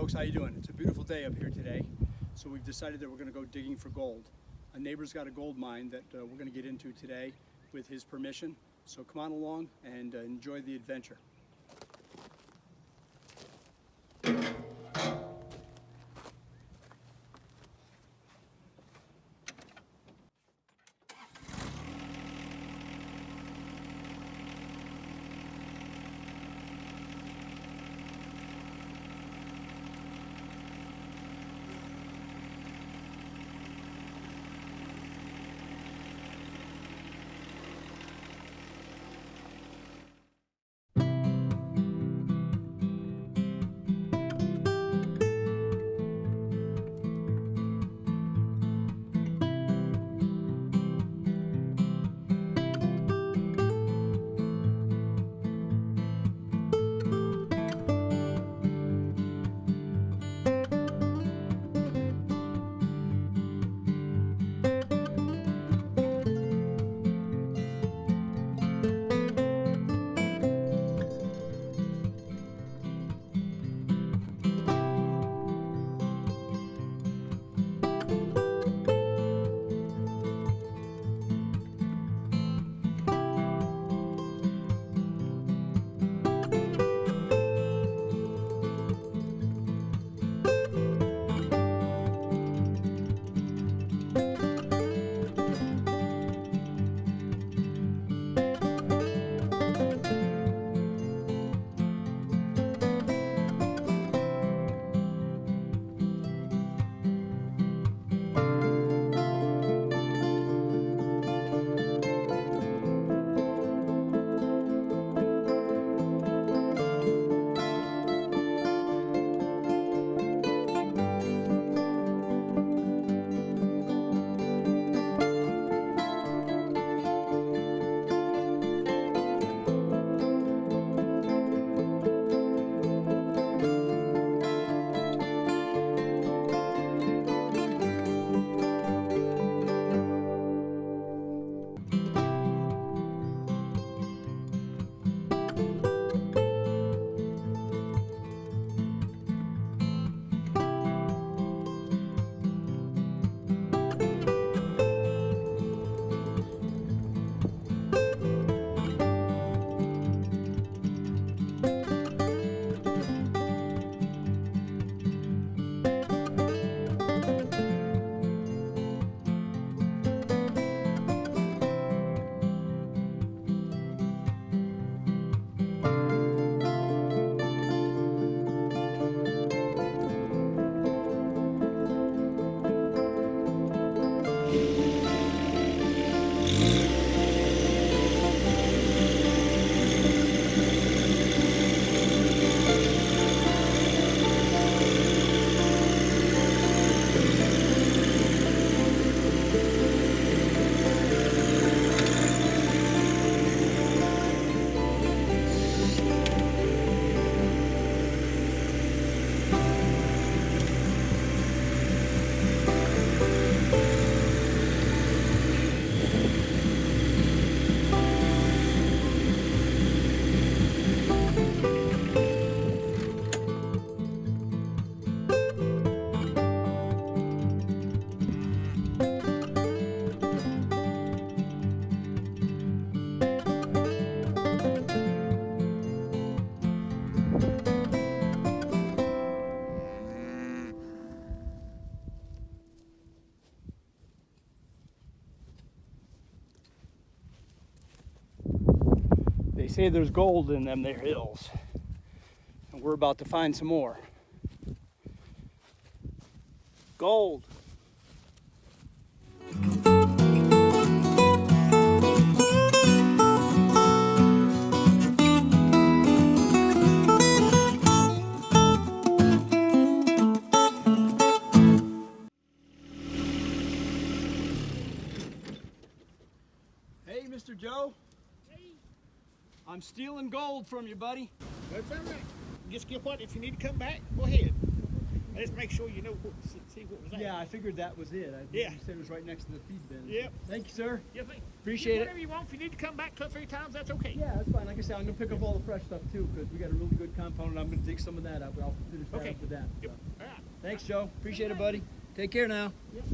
folks, how you doing? It's a beautiful day up here today, so we've decided that we're going to go digging for gold. A neighbor's got a gold mine that we're going to get into today with his permission, so come on along and enjoy the adventure. They say there's gold in them there hills, and we're about to find some more. Gold. Hey, Mr. Joe. I'm stealing gold from you, buddy. That's all right. Just get what? If you need to come back, go ahead. Let's make sure you know see what was there. Yeah, I figured that was it. Yeah. You said it was right next to the feed bin. Yep. Thank you, sir. You think, Appreciate it. whatever you want. If you need to come back 2 or 3 times, that's okay. Yeah, that's fine. Like I said, I'm going to pick up all the fresh stuff too because we got a really good compound and I'm going to dig some of that up. But I'll finish that up with that. Yep. So. All right. Thanks, Joe. Appreciate it, buddy. Take care now. Yep.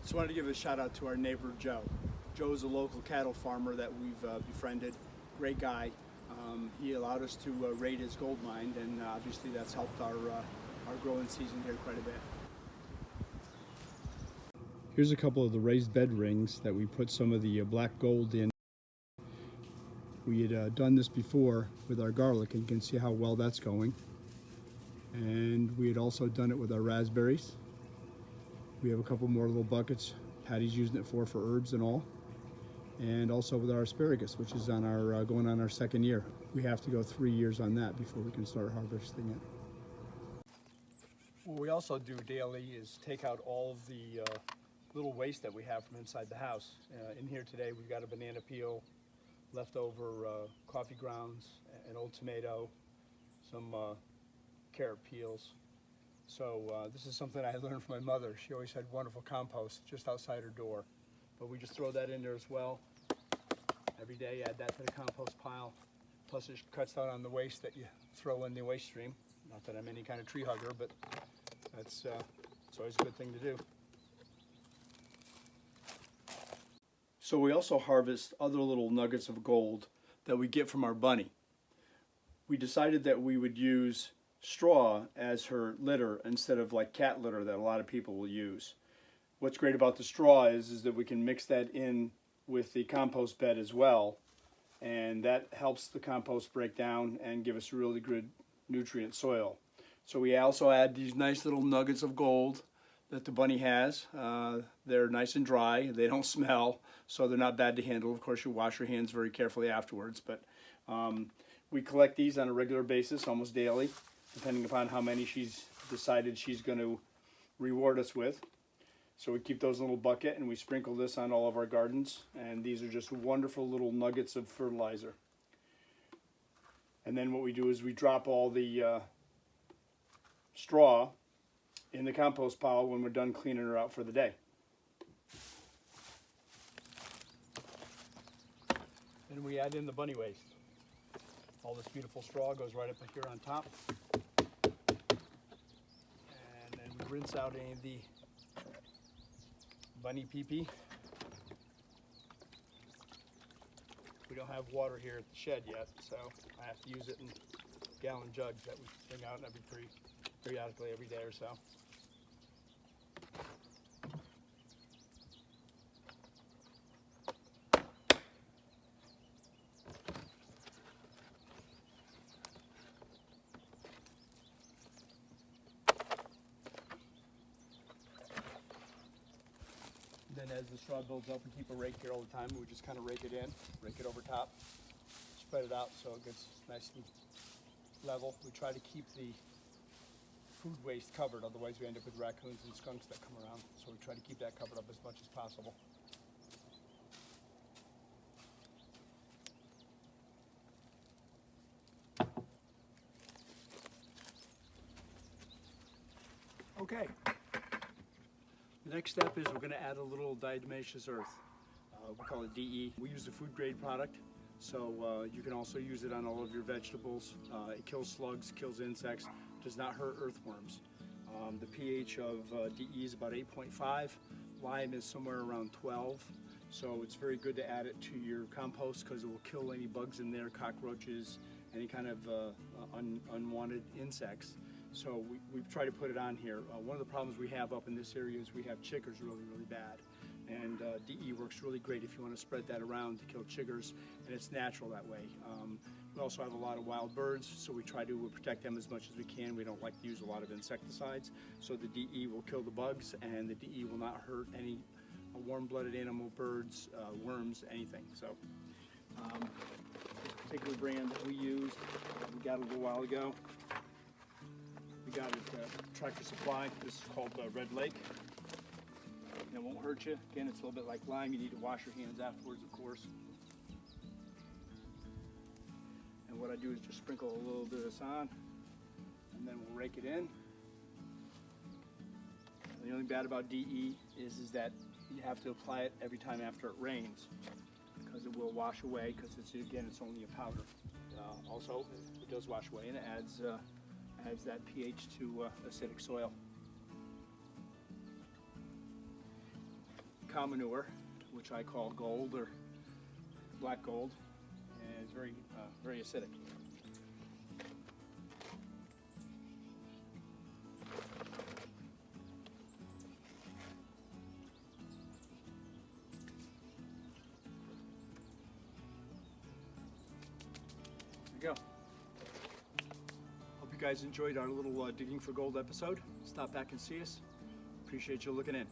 Just wanted to give a shout out to our neighbor Joe. Joe is a local cattle farmer that we've befriended. Great guy. He allowed us to raid his gold mine, and obviously that's helped our growing season here quite a bit. Here's a couple of the raised bed rings that we put some of the black gold in. We had done this before with our garlic, and you can see how well that's going. And we had also done it with our raspberries. We have a couple more little buckets Patty's using it for herbs and all. And also with our asparagus, which is on our going on our 2nd year. We have to go 3 years on that before we can start harvesting it. What we also do daily is take out all of the little waste that we have from inside the house. In here today we've got a banana peel, leftover coffee grounds, an old tomato, some carrot peels. So this is something I learned from my mother. She always had wonderful compost just outside her door. But we just throw that in there as well. Every day add that to the compost pile. Plus it cuts down on the waste that you throw in the waste stream. Not that I'm any kind of tree hugger, but that's it's always a good thing to do. So we also harvest other little nuggets of gold that we get from our bunny. We decided that we would use straw as her litter instead of like cat litter that a lot of people will use. What's great about the straw is that we can mix that in with the compost bed as well, and that helps the compost break down and give us really good nutrient soil. So we also add these nice little nuggets of gold that the bunny has. They're nice and dry, they don't smell, so they're not bad to handle. Of course, you wash your hands very carefully afterwards, but we collect these on a regular basis, almost daily, depending upon how many she's decided she's going to reward us with. So we keep those in a little bucket and we sprinkle this on all of our gardens, and these are just wonderful little nuggets of fertilizer. And then what we do is we drop all the straw in the compost pile when we're done cleaning her out for the day. And we add in the bunny waste. All this beautiful straw goes right up here on top. And then we rinse out any of the bunny pee-pee. We don't have water here at the shed yet, so I have to use it in gallon jugs that we bring out periodically every day or so. Then as the straw builds up, we keep a rake here all the time. We just kind of rake it in, rake it over top, spread it out so it gets nice and level. We try to keep the food waste covered, otherwise we end up with raccoons and skunks that come around. So we try to keep that covered up as much as possible. Okay. The next step is we're going to add a little diatomaceous earth. We call it DE. We use a food grade product, so you can also use it on all of your vegetables. It kills slugs, kills insects, does not hurt earthworms. The pH of DE is about 8.5. Lime is somewhere around 12. So it's very good to add it to your compost because it will kill any bugs in there, cockroaches, any kind of unwanted insects. So we try to put it on here. One of the problems we have up in this area is we have chiggers really bad. And DE works really great if you want to spread that around to kill chiggers, and it's natural that way. We also have a lot of wild birds, so we try to protect them as much as we can. We don't like to use a lot of insecticides, so the DE will kill the bugs, and the DE will not hurt any warm-blooded animal, birds, worms, anything. So this particular brand that we used, we got a little while ago. We got it at Tractor Supply. This is called Red Lake. And it won't hurt you. Again, it's a little bit like lime. You need to wash your hands afterwards, of course. And what I do is just sprinkle a little bit of this on, and then we'll rake it in. And the only bad about DE is that you have to apply it every time after it rains, because it will wash away, because it's only a powder. Also, it does wash away, and it adds that pH to acidic soil. Cow manure, which I call gold or black gold, and it's very acidic. There you go. Hope you guys enjoyed our little Digging for Gold episode. Stop back and see us. Appreciate you looking in.